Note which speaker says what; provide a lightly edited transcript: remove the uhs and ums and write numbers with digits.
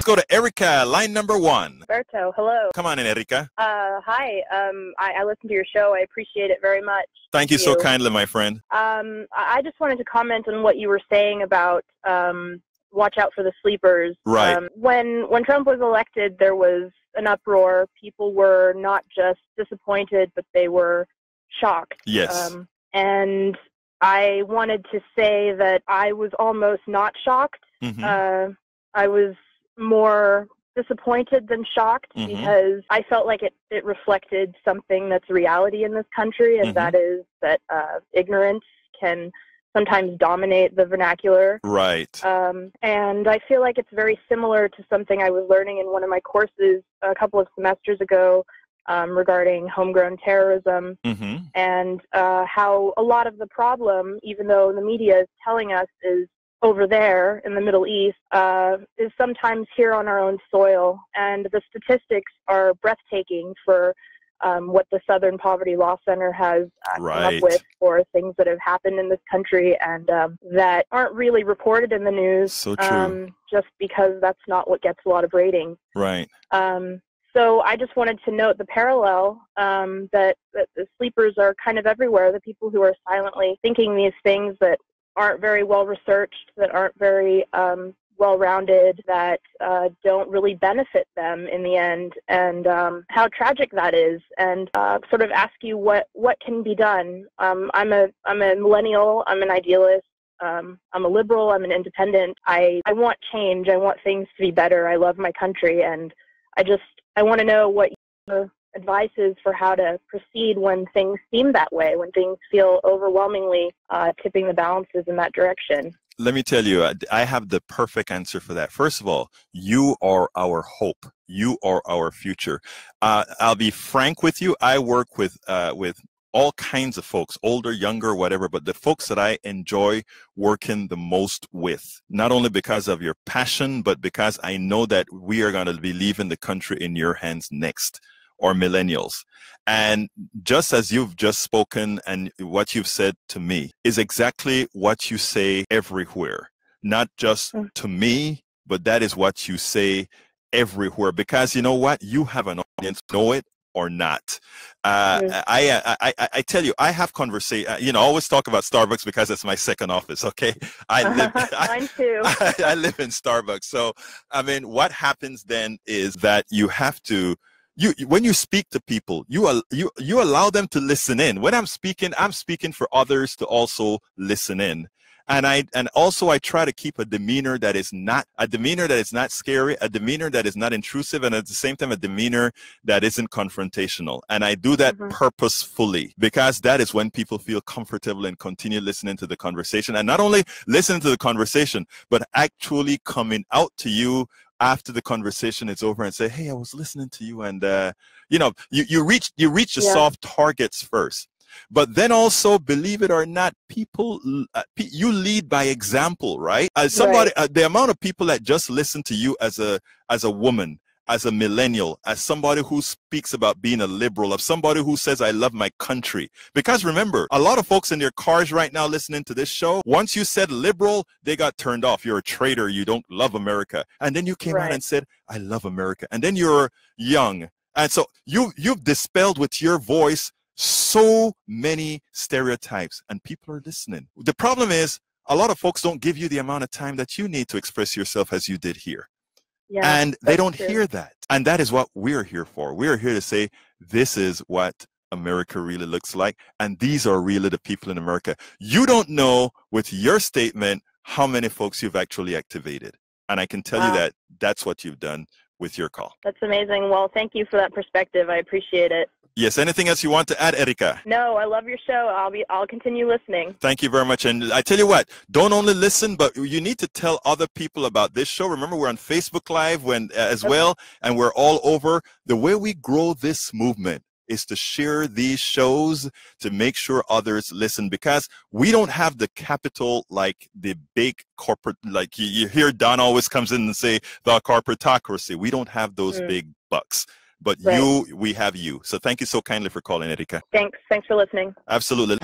Speaker 1: Let's go to Erica, line number 1.
Speaker 2: Berto, hello.
Speaker 1: Come on in, Erica.
Speaker 2: Hi. I listen to your show. I appreciate it very much.
Speaker 1: Thank you so kindly, my friend.
Speaker 2: I just wanted to comment on what you were saying about watch out for the sleepers.
Speaker 1: Right.
Speaker 2: When Trump was elected, there was an uproar. People were not just disappointed, but they were shocked.
Speaker 1: Yes.
Speaker 2: And I wanted to say that I was almost not shocked.
Speaker 1: Mm-hmm.
Speaker 2: I was more disappointed than shocked because I felt like it reflected something that's reality in this country, and that is that ignorance can sometimes dominate the vernacular.
Speaker 1: Right.
Speaker 2: And I feel like it's very similar to something I was learning in one of my courses a couple of semesters ago regarding homegrown terrorism, and how a lot of the problem, even though the media is telling us is over there in the Middle East, is sometimes here on our own soil. And the statistics are breathtaking for what the Southern Poverty Law Center has come up with for things that have happened in this country and that aren't really reported in the news.
Speaker 1: So true.
Speaker 2: Just because that's not what gets a lot of ratings.
Speaker 1: Right.
Speaker 2: So I just wanted to note the parallel that the sleepers are kind of everywhere, the people who are silently thinking these things that aren't very well researched, that aren't very well-rounded, that don't really benefit them in the end, and how tragic that is, and sort of ask you what can be done. I'm a millennial, I'm an idealist, I'm a liberal, I'm an independent. I want change, I want things to be better, I love my country, and I want to know what your advice is for how to proceed when things seem that way, when things feel overwhelmingly tipping the balances in that direction.
Speaker 1: Let me tell you, I have the perfect answer for that. First of all, you are our hope. You are our future. I'll be frank with you. I work with all kinds of folks, older, younger, whatever, but the folks that I enjoy working the most with, not only because of your passion, but because I know that we are going to be leaving the country in your hands next, or millennials. And just as you've just spoken and what you've said to me is exactly what you say everywhere, not just to me, but that is what you say everywhere, because you know what? You have an audience, know it or not. I tell you, I have conversation. I always talk about Starbucks because it's my second office. Okay,
Speaker 2: Mine too.
Speaker 1: I live in Starbucks. So I mean, what happens then is that you have to. When you speak to people, you allow them to listen in. When I'm speaking for others to also listen in. And also I try to keep a demeanor that is not scary, a demeanor that is not intrusive, and at the same time a demeanor that isn't confrontational. And I do that purposefully, because that is when people feel comfortable and continue listening to the conversation, and not only listening to the conversation, but actually coming out to you after the conversation is over and say, hey, I was listening to you. And you reach the soft targets first. But then also, believe it or not, people, you lead by example, right? As somebody, the amount of people that just listen to you as a woman, as a millennial, as somebody who speaks about being a liberal, of somebody who says, I love my country. Because remember, a lot of folks in their cars right now listening to this show, once you said liberal, they got turned off. You're a traitor. You don't love America. And then you came out and said, I love America. And then you're young. And so you've dispelled with your voice so many stereotypes, and people are listening. The problem is a lot of folks don't give you the amount of time that you need to express yourself as you did here. Yeah, and they don't hear that. And that is what we're here for. We're here to say, this is what America really looks like. And these are really the people in America. You don't know with your statement how many folks you've actually activated. And I can tell you that that's what you've done with your call.
Speaker 2: That's amazing. Well, thank you for that perspective. I appreciate it.
Speaker 1: Yes. Anything else you want to add, Erica?
Speaker 2: No, I love your show. I'll continue listening.
Speaker 1: Thank you very much. And I tell you what, don't only listen, but you need to tell other people about this show. Remember, we're on Facebook Live as well, and we're all over. The way we grow this movement is to share these shows to make sure others listen, because we don't have the capital like the big corporate, like you hear Don always comes in and say the corporatocracy. We don't have those big bucks. But we have you. So thank you so kindly for calling, Erica.
Speaker 2: Thanks for listening.
Speaker 1: Absolutely.